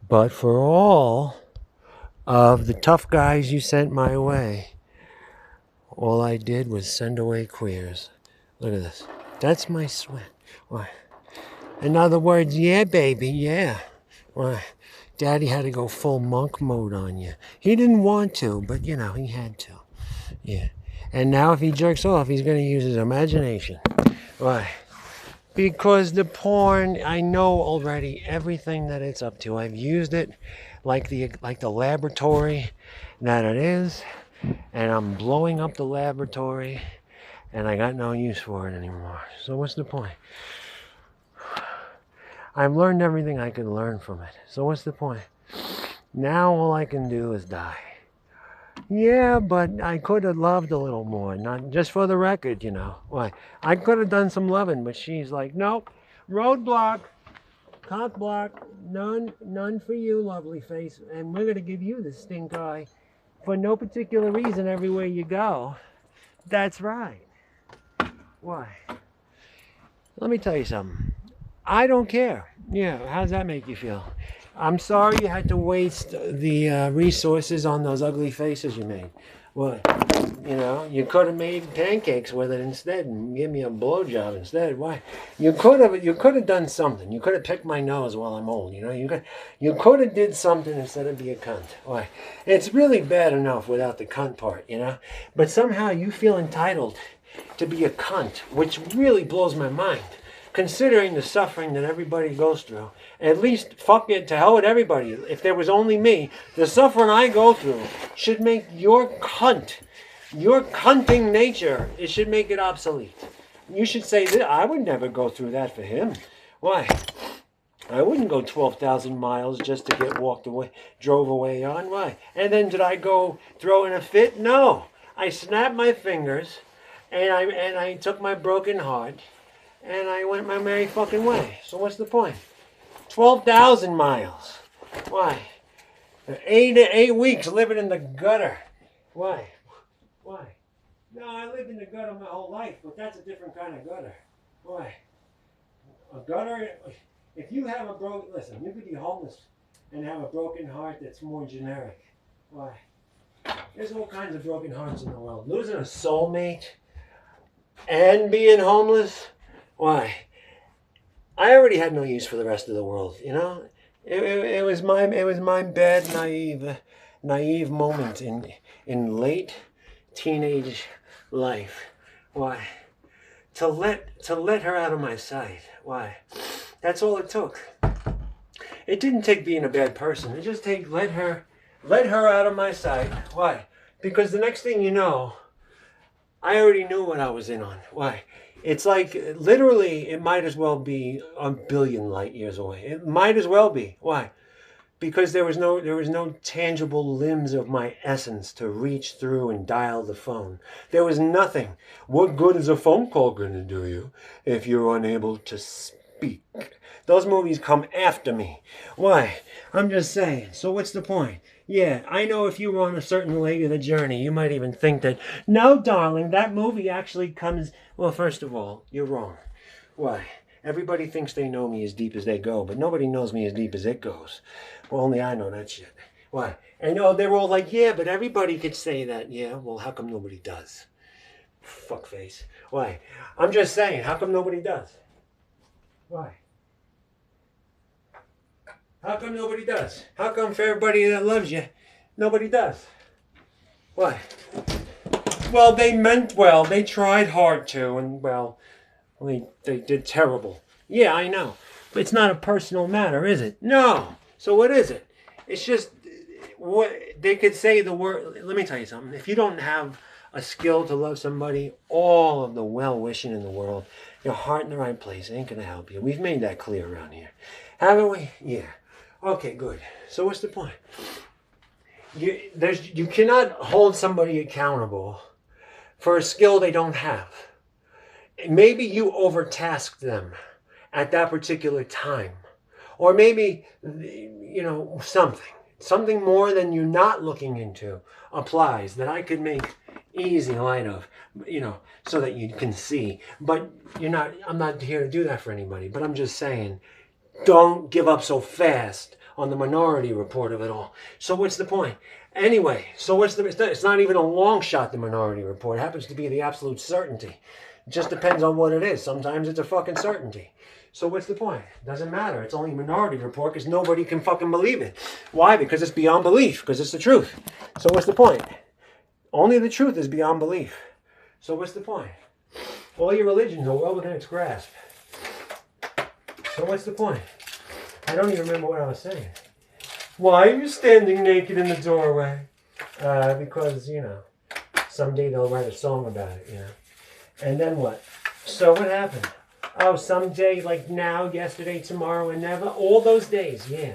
But for all of the tough guys you sent my way, all I did was send away queers. Look at this. That's my sweat. Why? In other words, yeah, baby, yeah. Why? Daddy had to go full monk mode on you. He didn't want to, but you know, he had to. Yeah. And now if he jerks off, he's going to use his imagination. Why? Because the porn, I know already everything that it's up to. I've used it like the laboratory that it is, and I'm blowing up the laboratory, and I got no use for it anymore. So what's the point? I've learned everything I can learn from it. So what's the point? Now all I can do is die. Yeah, but I could have loved a little more. Not just for the record, you know. Why? I could have done some loving, but she's like, nope, roadblock, cock block, none for you, lovely face. And we're gonna give you the stink eye for no particular reason everywhere you go. That's right. Why? Let me tell you something. I don't care. Yeah, how does that make you feel? I'm sorry you had to waste the resources on those ugly faces you made. Well, you know, you could have made pancakes with it instead and give me a blowjob instead. Why? You could have done something. You could have picked my nose while I'm old. You know, you could have did something instead of be a cunt. Why? It's really bad enough without the cunt part, you know. But somehow you feel entitled to be a cunt, which really blows my mind. Considering the suffering that everybody goes through, at least fuck it, to hell with everybody. If there was only me, the suffering I go through should make your cunting nature, it should make it obsolete. You should say that I would never go through that for him. Why? I wouldn't go 12,000 miles just to get drove away on. Why? And then did I go throw in a fit? No. I snapped my fingers and I took my broken heart and I went my merry fucking way. So what's the point? 12,000 miles. Why? 8 weeks living in the gutter. Why? Why? No, I lived in the gutter my whole life, but that's a different kind of gutter. Why? A gutter, if you have a broken, listen, you could be homeless and have a broken heart that's more generic. Why? There's all kinds of broken hearts in the world. Losing a soulmate and being homeless. Why? I already had no use for the rest of the world, you know. It was my bad naive moment in late teenage life. Why? To let her out of my sight. Why? That's all it took. It didn't take being a bad person. It just take let her out of my sight. Why? Because the next thing you know, I already knew what I was in on. Why? It's like literally it might as well be a billion light years away. It might as well be. Why? Because there was no tangible limbs of my essence to reach through and dial the phone. There was nothing. What good is a phone call going to do you if you're unable to speak? Those movies come after me. Why? I'm just saying. So what's the point? Yeah, I know if you were on a certain leg of the journey, you might even think that, no, darling, that movie actually comes... Well, first of all, you're wrong. Why? Everybody thinks they know me as deep as they go, but nobody knows me as deep as it goes. Well, only I know that shit. Why? I know they're all like, yeah, but everybody could say that. Yeah, well, how come nobody does? Fuckface. Why? I'm just saying, how come nobody does? Why? How come nobody does? How come for everybody that loves you, nobody does? Why? Well, they meant well. They tried hard to, and well, they did terrible. Yeah, I know. But it's not a personal matter, is it? No. So what is it? It's just what they could say the word. Let me tell you something. If you don't have a skill to love somebody, all of the well-wishing in the world, your heart in the right place ain't gonna help you. We've made that clear around here, haven't we? Yeah. Okay, good. So what's the point? You cannot hold somebody accountable for a skill they don't have. Maybe you overtasked them at that particular time. Or maybe, you know, something more than you're not looking into applies that I could make easy light of, you know, so that you can see. But I'm not here to do that for anybody, but I'm just saying, don't give up so fast on the Minority Report of it all. So what's the point? Anyway, so what's the? It's not even a long shot. The Minority Report, it happens to be the absolute certainty. It just depends on what it is. Sometimes it's a fucking certainty. So what's the point? Doesn't matter. It's only Minority Report because nobody can fucking believe it. Why? Because it's beyond belief. Because it's the truth. So what's the point? Only the truth is beyond belief. So what's the point? All your religions are well within its grasp. So what's the point? I don't even remember what I was saying. Why are you standing naked in the doorway? Because, you know, someday they'll write a song about it, you know. And then what? So what happened? Oh, someday, like now, yesterday, tomorrow, and never? All those days, yeah.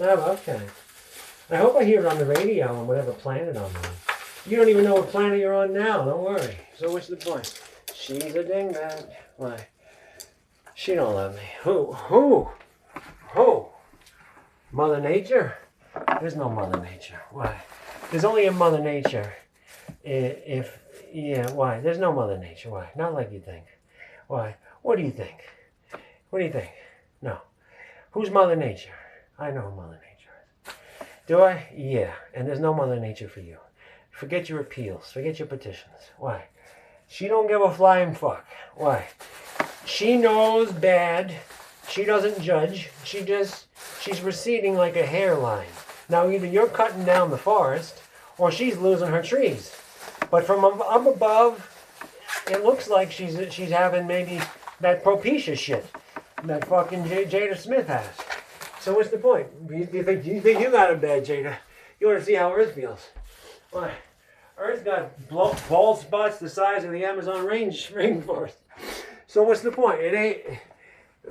Oh, okay. I hope I hear it on the radio on whatever planet I'm on. You don't even know what planet you're on now, don't worry. So what's the point? She's a dingbat. Why? She don't love me. Who? Mother Nature? There's no Mother Nature. Why? There's only a Mother Nature. Why? There's no Mother Nature. Why? Not like you think. Why? What do you think? What do you think? No. Who's Mother Nature? I know who Mother Nature is. Do I? Yeah. And there's no Mother Nature for you. Forget your appeals. Forget your petitions. Why? She don't give a flying fuck. Why? She knows bad. She doesn't judge. She's receding like a hairline. Now either you're cutting down the forest or she's losing her trees. But from up above, it looks like she's having maybe that Propecia shit that fucking Jada Smith has. So what's the point? Do you think you got it bad, Jada? You want to see how Earth feels? Why? Earth got bald spots the size of the Amazon rainforest. So what's the point? It ain't.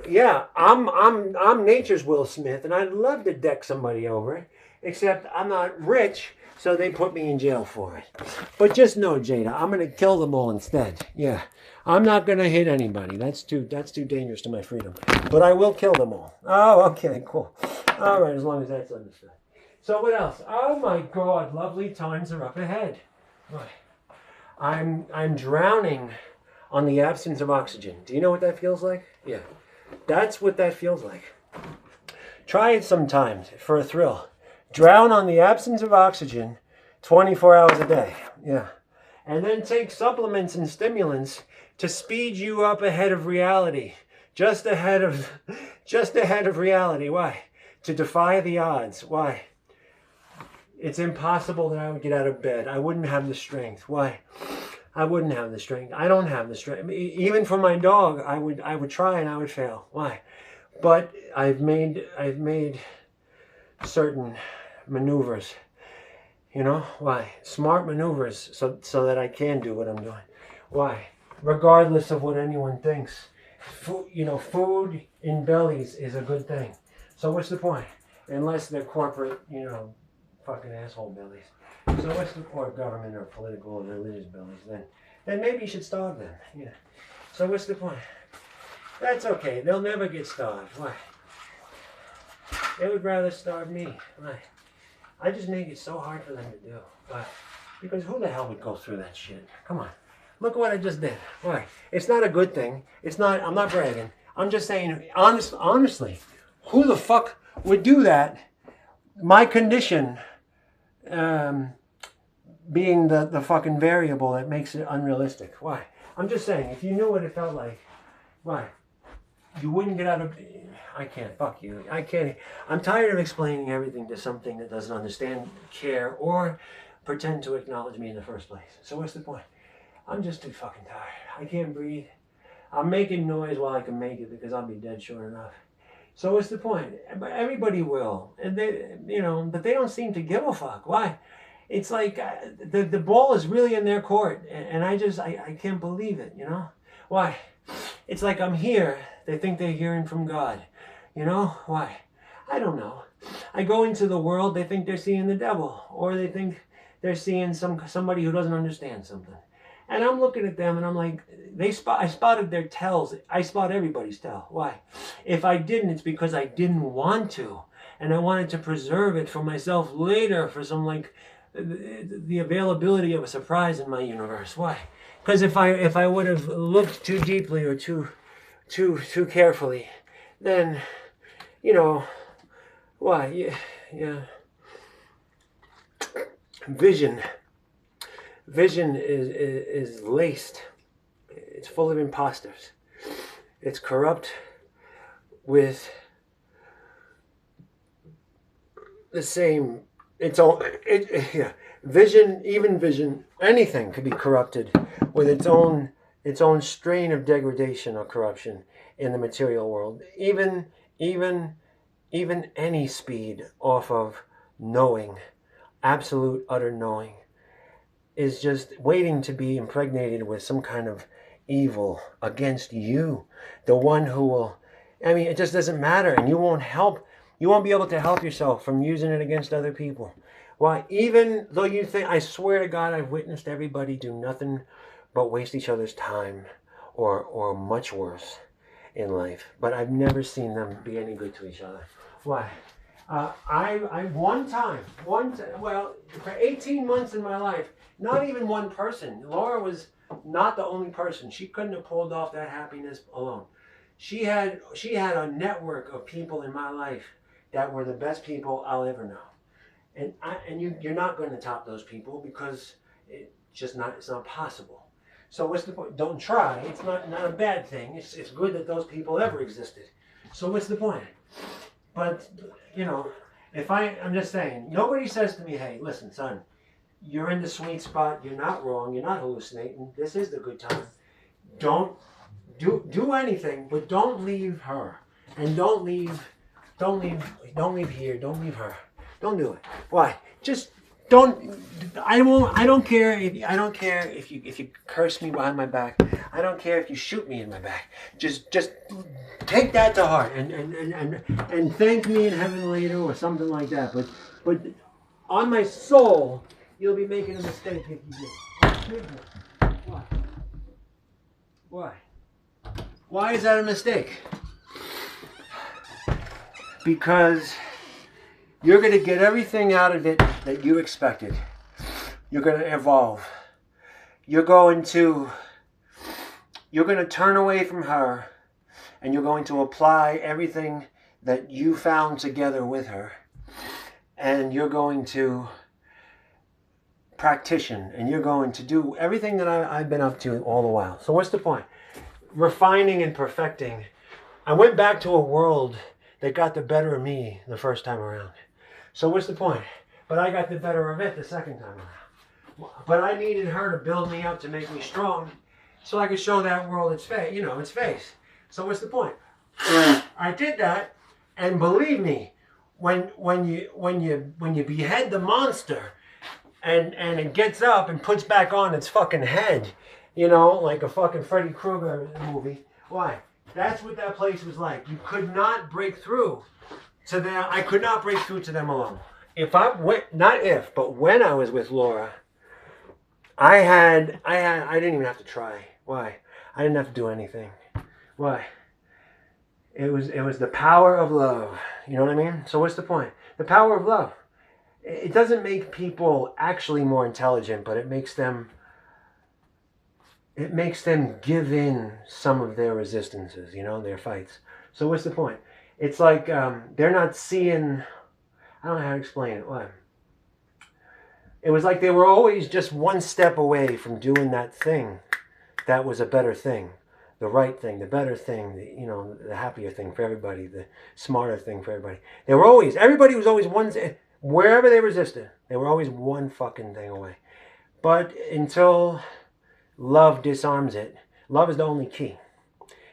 Yeah, I'm nature's Will Smith, and I'd love to deck somebody over it, except I'm not rich, so they put me in jail for it. But just know, Jada, I'm gonna kill them all instead. Yeah, I'm not gonna hit anybody. That's too dangerous to my freedom. But I will kill them all. Oh, okay, cool. All right, as long as that's understood. So what else? Oh my God, lovely times are up ahead. I'm drowning on the absence of oxygen. Do you know what that feels like? Yeah. That's what that feels like. Try it sometimes for a thrill. Drown on the absence of oxygen 24 hours a day. Yeah. And then take supplements and stimulants to speed you up ahead of reality. Just ahead of reality. Why? To defy the odds. Why? It's impossible that I would get out of bed. I wouldn't have the strength. Why? I wouldn't have the strength. I don't have the strength. Even for my dog, I would try and I would fail. Why? But I've made certain maneuvers. You know why? Smart maneuvers so that I can do what I'm doing. Why? Regardless of what anyone thinks. Food in bellies is a good thing. So what's the point? Unless they're corporate, fucking asshole bellies. So what's the point? Government or political or religious bellies? Then maybe you should starve them. Yeah. So what's the point? That's okay. They'll never get starved. Why? They would rather starve me. Why? I just make it so hard for them to do. Why? Because who the hell would go through that shit? Come on. Look what I just did. Why? It's not a good thing. It's not. I'm not bragging. I'm just saying, honestly, who the fuck would do that? My condition being the fucking variable that makes it unrealistic. Why? I'm just saying, if you knew what it felt like, why? You wouldn't get out of... I can't. Fuck you. I can't. I'm tired of explaining everything to something that doesn't understand, care, or pretend to acknowledge me in the first place. So what's the point? I'm just too fucking tired. I can't breathe. I'm making noise while I can make it because I'll be dead sure enough. So what's the point? Everybody will. And but they don't seem to give a fuck. Why? It's like the ball is really in their court. And I can't believe it, Why? It's like I'm here. They think they're hearing from God. Why? I don't know. I go into the world, they think they're seeing the devil. Or they think they're seeing somebody who doesn't understand something. And I'm looking at them and I'm like, I spotted their tells. I spot everybody's tell. Why? If I didn't, it's because I didn't want to. And I wanted to preserve it for myself later for some the availability of a surprise in my universe. Why? Because if I would have looked too deeply or too carefully, then, Why? Yeah, yeah. Vision. Vision is laced. It's full of imposters. It's corrupt with the same. It's all. Yeah. Vision, even vision, anything could be corrupted with its own strain of degradation or corruption in the material world. Even even any speed off of knowing, absolute utter knowing, is just waiting to be impregnated with some kind of evil against you, the one who will. I mean, it just doesn't matter, and you won't help. You won't be able to help yourself from using it against other people. Why? Even though you think, I swear to God, I've witnessed everybody do nothing but waste each other's time, or much worse in life. But I've never seen them be any good to each other. Why? I well, for 18 months in my life, not even one person. Laura was not the only person. She couldn't have pulled off that happiness alone. She had a network of people in my life that were the best people I'll ever know. And you're not going to top those people because it's not possible. So what's the point? Don't try. It's not a bad thing. It's good that those people ever existed. So what's the point? But I'm just saying, nobody says to me, hey, listen, son, you're in the sweet spot. You're not wrong. You're not hallucinating. This is the good time. Don't do anything, but don't leave her, and don't leave here. Don't leave her. Don't do it. Why? Just don't. I won't. I don't care if you curse me behind my back. I don't care if you shoot me in my back. Just take that to heart and thank me in heaven later or something like that. But on my soul, you'll be making a mistake if you did. Why? Why? Why is that a mistake? Because you're going to get everything out of it that you expected. You're going to evolve. You're going to turn away from her, and you're going to apply everything that you found together with her, and you're going to practition, and you're going to do everything that I've been up to all the while. So what's the point? Refining and perfecting. I went back to a world that got the better of me the first time around. So what's the point? But I got the better of it the second time around. But I needed her to build me up to make me strong, so I could show that world its face. Its face. So what's the point? I did that, and believe me, when you behead the monster, and it gets up and puts back on its fucking head, like a fucking Freddy Krueger movie. Why? That's what that place was like. You could not break through to them. I could not break through to them alone. But when I was with Laura, I didn't even have to try. Why? I didn't have to do anything. Why? It was the power of love. You know what I mean? So what's the point? The power of love. It doesn't make people actually more intelligent, but it makes them give in some of their resistances, their fights. So what's the point? It's like they're not seeing. I don't know how to explain it. What? It was like they were always just one step away from doing that thing that was a better thing, the right thing, the better thing, the happier thing for everybody, the smarter thing for everybody. Everybody was always one, wherever they resisted, they were always one fucking thing away. But until love disarms it, love is the only key.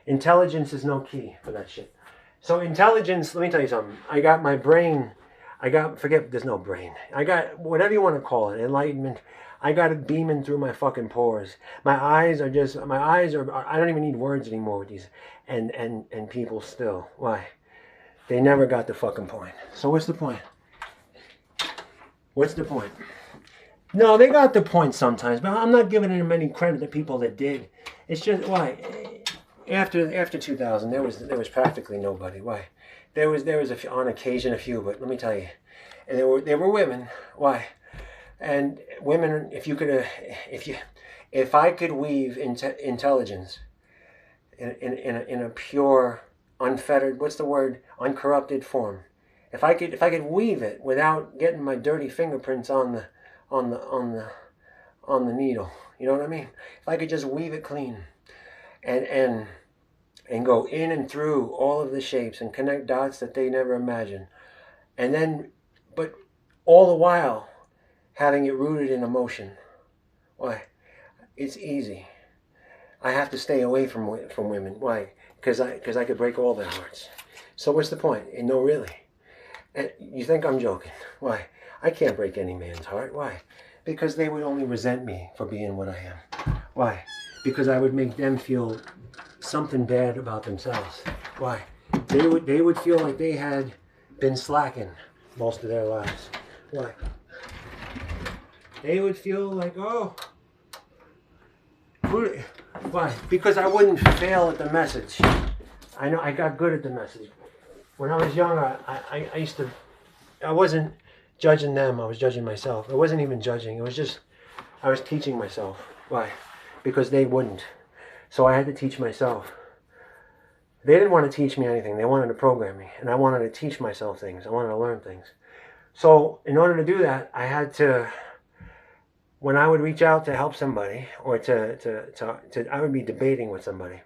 Intelligence is no key for that shit. So intelligence, let me tell you something. I got my brain. There's no brain. I got whatever you want to call it, enlightenment. I got it beaming through my fucking pores. My eyes are, I don't even need words anymore with these, and people still. Why? They never got the fucking point. So what's the point? What's the point? No, they got the point sometimes, but I'm not giving them any credit to people that did. It's just, why? After 2000, there was practically nobody. Why? There was on occasion a few, but let me tell you, and there were women. Why? And women, if I could weave intelligence in a pure, unfettered, what's the word? Uncorrupted form, If I could weave it without getting my dirty fingerprints on the needle, you know what I mean? If I could just weave it clean and go in and through all of the shapes and connect dots that they never imagined, and then, but all the while having it rooted in emotion. Why? It's easy. I have to stay away from women. Why? Because I could break all their hearts. So what's the point? No, really. And you think I'm joking? Why? I can't break any man's heart. Why? Because they would only resent me for being what I am. Why? Because I would make them feel something bad about themselves. Why? They would feel like they had been slacking most of their lives. Why? They would feel like, oh, why? Because I wouldn't fail at the message. I know I got good at the message. When I was younger, I used to, I wasn't judging them, I was judging myself. I wasn't even judging, it was just, I was teaching myself. Why? Because they wouldn't. So I had to teach myself. They didn't want to teach me anything, they wanted to program me. And I wanted to teach myself things, I wanted to learn things. So in order to do that, I had to, when I would reach out to help somebody, or I would be debating with somebody.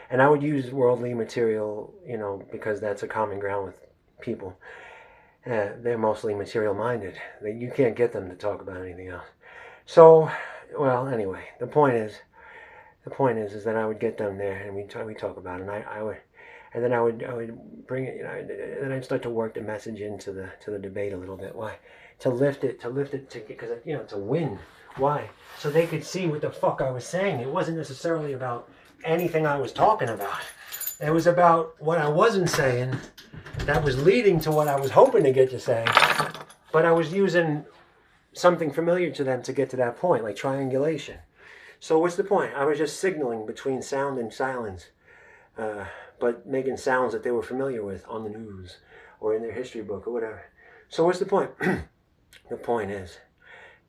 And I would use worldly material, you know, because that's a common ground with people. They're mostly material minded. You can't get them to talk about anything else. So, well, anyway, the point is that I would get them there, and we talk about it. And then I would bring it, you know, and then I'd start to work the message into the debate a little bit. Why? To lift it, because, you know, to win. Why? So they could see what the fuck I was saying. It wasn't necessarily about anything I was talking about. It was about what I wasn't saying that was leading to what I was hoping to get to say. But I was using something familiar to them to get to that point, like triangulation. So what's the point? I was just signaling between sound and silence, but making sounds that they were familiar with on the news or in their history book or whatever. So what's the point? The point is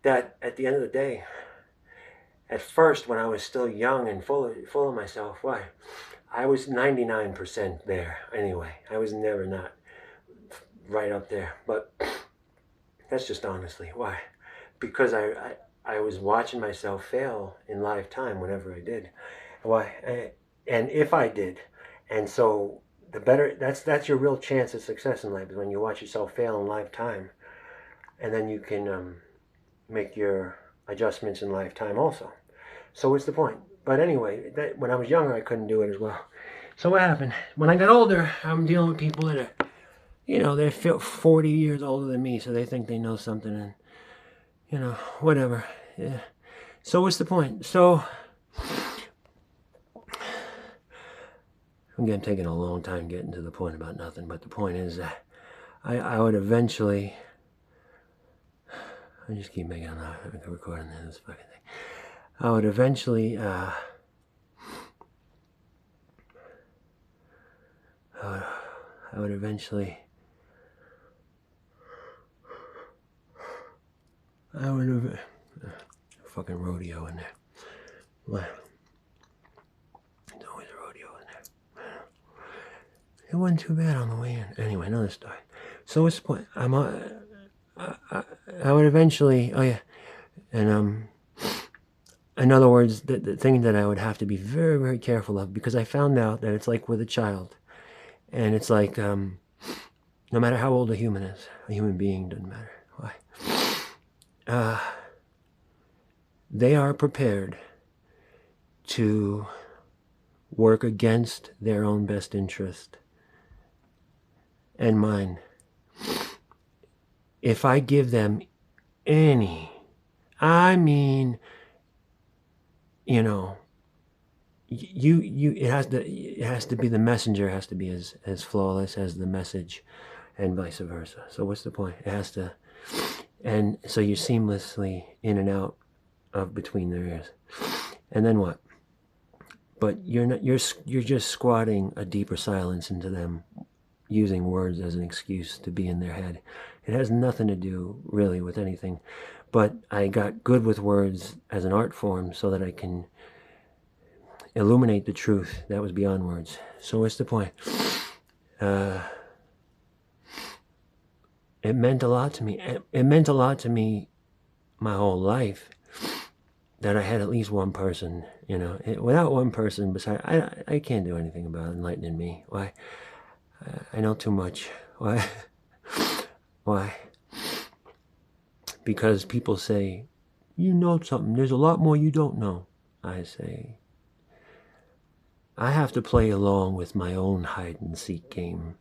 that at the end of the day, at first, when I was still young and full of myself, why? I was 99% there anyway. I was never not right up there. But that's just honestly. Why? Because I was watching myself fail in live time whenever I did. Why? And if I did. And so the better, that's your real chance of success in life, is when you watch yourself fail in live time. And then you can make your adjustments in lifetime also. So what's the point? But anyway, when I was younger, I couldn't do it as well. So what happened? When I got older, I'm dealing with people that are, you know, they're 40 years older than me, so they think they know something, and, you know, whatever. Yeah. So what's the point? So, again, taking a long time getting to the point about nothing, but the point is that I would eventually, I just keep making a recording this fucking thing. I would eventually, I would eventually, fucking rodeo in there. What? There's always a rodeo in there. It wasn't too bad on the way in. Anyway, another story. So what's the point? I would eventually, oh yeah, and in other words, the thing that I would have to be very, very careful of, because I found out that it's like with a child. And it's like, no matter how old a human is, a human being, doesn't matter. Why? They are prepared to work against their own best interest and mine. If I give them any, I mean, you know, it has to be, the messenger has to be as flawless as the message, and vice versa. So what's the point? It has to, and so you're seamlessly in and out of between their ears. And then what? But you're just squatting a deeper silence into them, using words as an excuse to be in their head. It has nothing to do really with anything. But I got good with words as an art form so that I can illuminate the truth that was beyond words. So what's the point? It meant a lot to me. It meant a lot to me my whole life that I had at least one person, without one person beside, I can't do anything about enlightening me. Why? I know too much. Why? Why? Because people say, you know something, there's a lot more you don't know. I say, I have to play along with my own hide and seek game.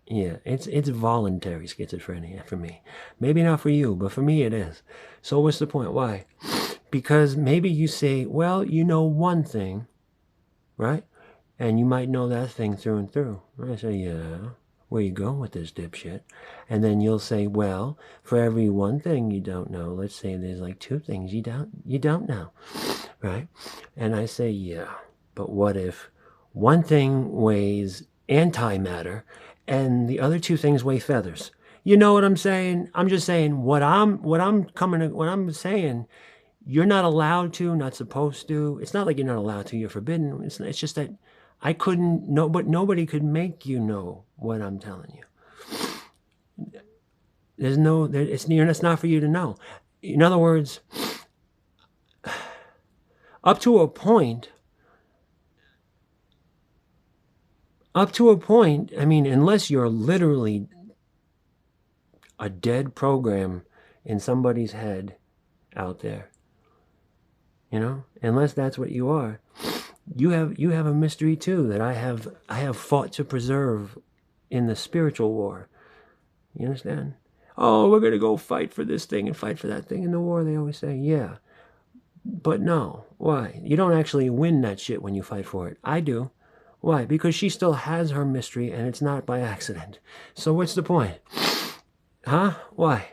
Yeah, it's voluntary schizophrenia for me. Maybe not for you, but for me it is. So what's the point? Why? Because maybe you say, well, you know one thing, right? And you might know that thing through and through. I say, yeah, where you going with this, dipshit? And then you'll say, well, for every one thing you don't know, let's say there's like two things you don't know, right? And I say, yeah, but what if one thing weighs antimatter and the other two things weigh feathers? You know what I'm saying? I'm just saying what I'm saying. You're not allowed to, not supposed to. It's not like you're not allowed to. You're forbidden. It's just that I couldn't know, but nobody could make you know what I'm telling you. It's not for you to know. In other words, up to a point, I mean, unless you're literally a dead program in somebody's head out there, unless that's what you are, you have a mystery too that I have fought to preserve in the spiritual war. You understand? Oh, we're going to go fight for this thing and fight for that thing in the war, they always say. Yeah. But no. Why? You don't actually win that shit when you fight for it. I do. Why? Because she still has her mystery and it's not by accident. So what's the point? Huh? Why?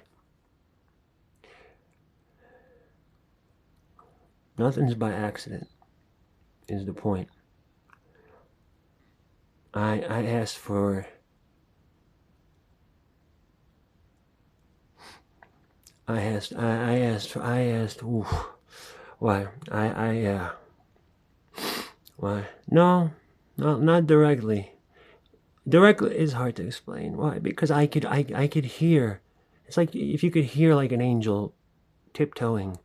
Nothing's by accident is the point. I asked for oof, why? Why? No, not directly. Directly is hard to explain. Why? Because I could hear. It's like if you could hear like an angel tiptoeing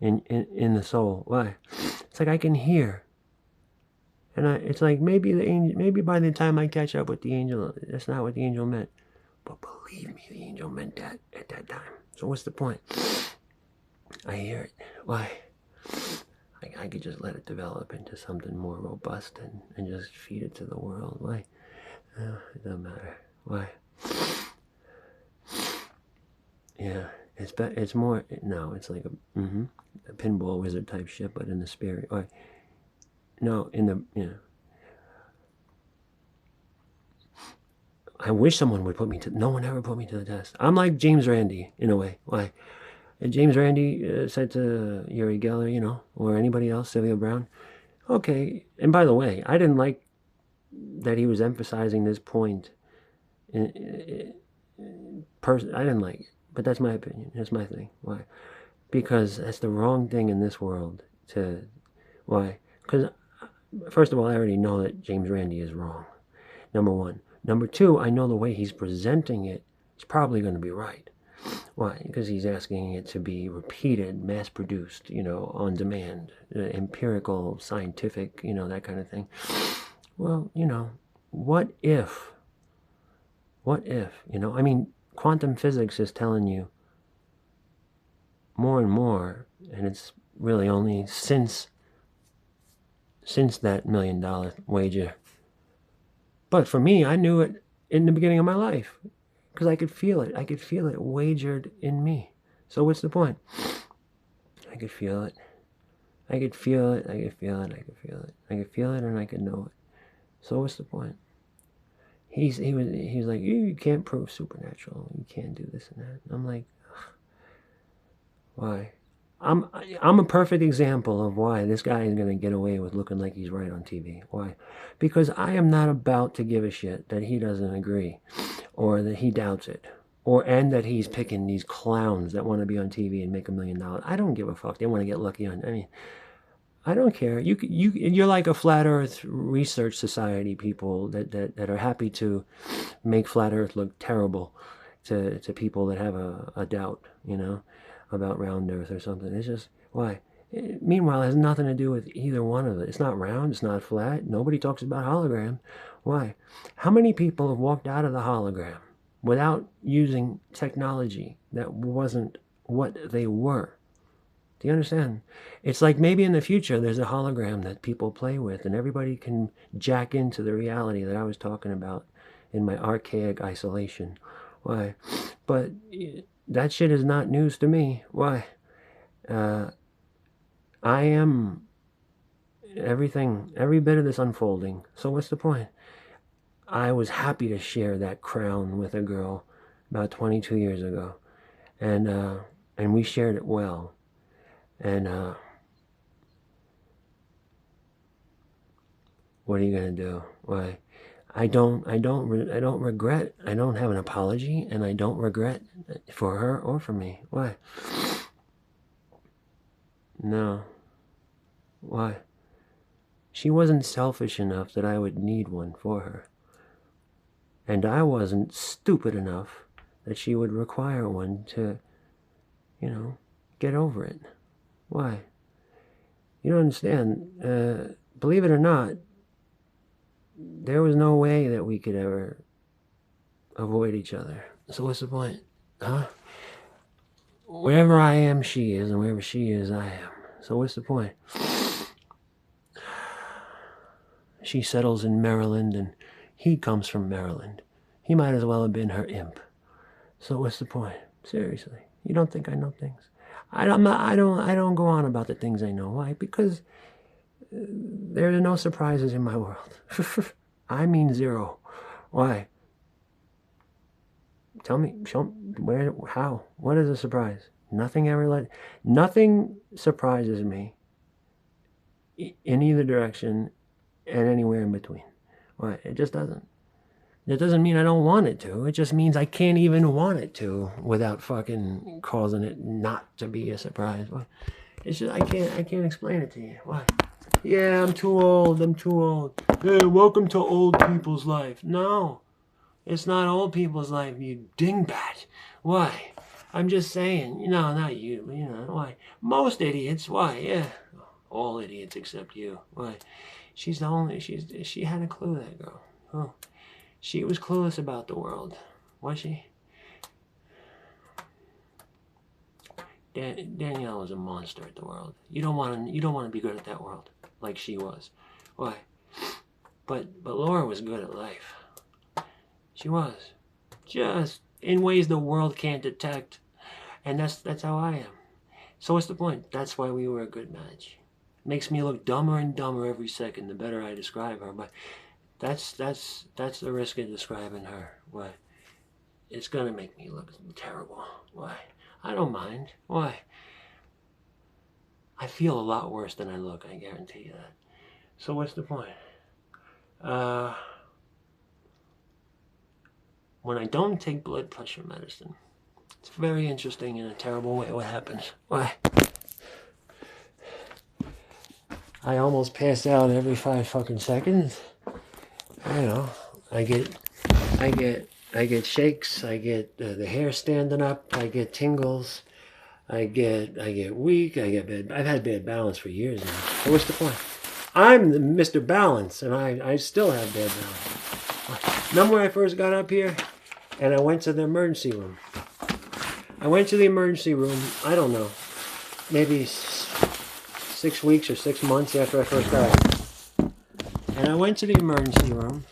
in the soul. Why? It's like I can hear. And it's like maybe by the time I catch up with the angel, that's not what the angel meant. But believe me, the angel meant that at that time. So what's the point? I hear it. Why? I could just let it develop into something more robust and just feed it to the world. Why? It doesn't matter. Why? Yeah, it's more. No, it's like a pinball wizard type shit, but in the spirit. Why? No, I wish someone would put me to. No one ever put me to the test. I'm like James Randi in a way. Why? And James Randi said to Uri Geller, or anybody else, Sylvia Brown, okay. And by the way, I didn't like that he was emphasizing this point. I didn't like it, but that's my opinion. That's my thing. Why? Because that's the wrong thing in this world to. Why? Because first of all, I already know that James Randi is wrong. Number one. Number two, I know the way he's presenting it is probably going to be right. Why? Because he's asking it to be repeated, mass-produced, on demand, empirical, scientific, that kind of thing. Well, what if? What if? I mean, quantum physics is telling you more and more, and it's really only since that $1 million wager. But for me, I knew it in the beginning of my life because I could feel it. I could feel it wagered in me. So what's the point? I could feel it. I could feel it. I could feel it. I could feel it. I could feel it, and I could know it. So what's the point? He was like, you can't prove supernatural. You can't do this and that. And I'm like, ugh. Why? I'm a perfect example of why this guy is going to get away with looking like he's right on TV. Why? Because I am not about to give a shit that he doesn't agree or that he doubts it and that he's picking these clowns that want to be on TV and make $1 million. I don't give a fuck. They want to get lucky on. I mean, I don't care. You're like a flat Earth research society people that are happy to make flat Earth look terrible. to people that have a doubt, about round Earth or something. It's just, why? Meanwhile, it has nothing to do with either one of it. It's not round. It's not flat. Nobody talks about hologram. Why? How many people have walked out of the hologram without using technology that wasn't what they were? Do you understand? It's like maybe in the future there's a hologram that people play with and everybody can jack into the reality that I was talking about in my archaic isolation. Why? But that shit is not news to me. Why? I am everything, every bit of this unfolding. So what's the point? I was happy to share that crown with a girl about 22 years ago. And we shared it well. And what are you gonna do? Why? I don't regret. I don't have an apology, and I don't regret for her or for me. Why? No. Why? She wasn't selfish enough that I would need one for her. And I wasn't stupid enough that she would require one to, get over it. Why? You don't understand. Believe it or not, there was no way that we could ever avoid each other. So what's the point? Huh? Wherever I am, she is, and wherever she is, I am. So what's the point? She settles in Maryland, and he comes from Maryland. He might as well have been her imp. So what's the point? Seriously, you don't think I know things? I don't go on about the things I know. Why? Because there are no surprises in my world. I mean zero. Why? Tell me, show me, where, how? What is a surprise? Nothing surprises me in either direction and anywhere in between. Why? It just doesn't. It doesn't mean I don't want it to. It just means I can't even want it to without fucking causing it not to be a surprise. Why? It's just I can't explain it to you. Why? Yeah, I'm too old. Hey, welcome to old people's life. No, it's not old people's life, you dingbat. Why? I'm just saying, not you, why? Most idiots, why? Yeah, all idiots except you. Why? She had a clue, that girl. Oh, she was clueless about the world, was she? Danielle was a monster at the world. You don't want to be good at that world like she was. Why? But Laura was good at life. She was, just in ways the world can't detect, and that's how I am. So what's the point? That's why we were a good match. Makes me look dumber and dumber every second the better I describe her. But that's the risk of describing her. Why? It's gonna make me look terrible. Why? I don't mind. Why? I feel a lot worse than I look, I guarantee you that. So what's the point? When I don't take blood pressure medicine, it's very interesting in a terrible way what happens. Why? I almost pass out every 5 fucking seconds. I get shakes, I get the hair standing up, I get tingles, I get weak, I've had bad balance for years now. So what's the point? I'm the Mr. Balance, and I still have bad balance. Remember when I first got up here, and I went to the emergency room? I don't know, maybe 6 weeks or 6 months after I first got up. And I went to the emergency room,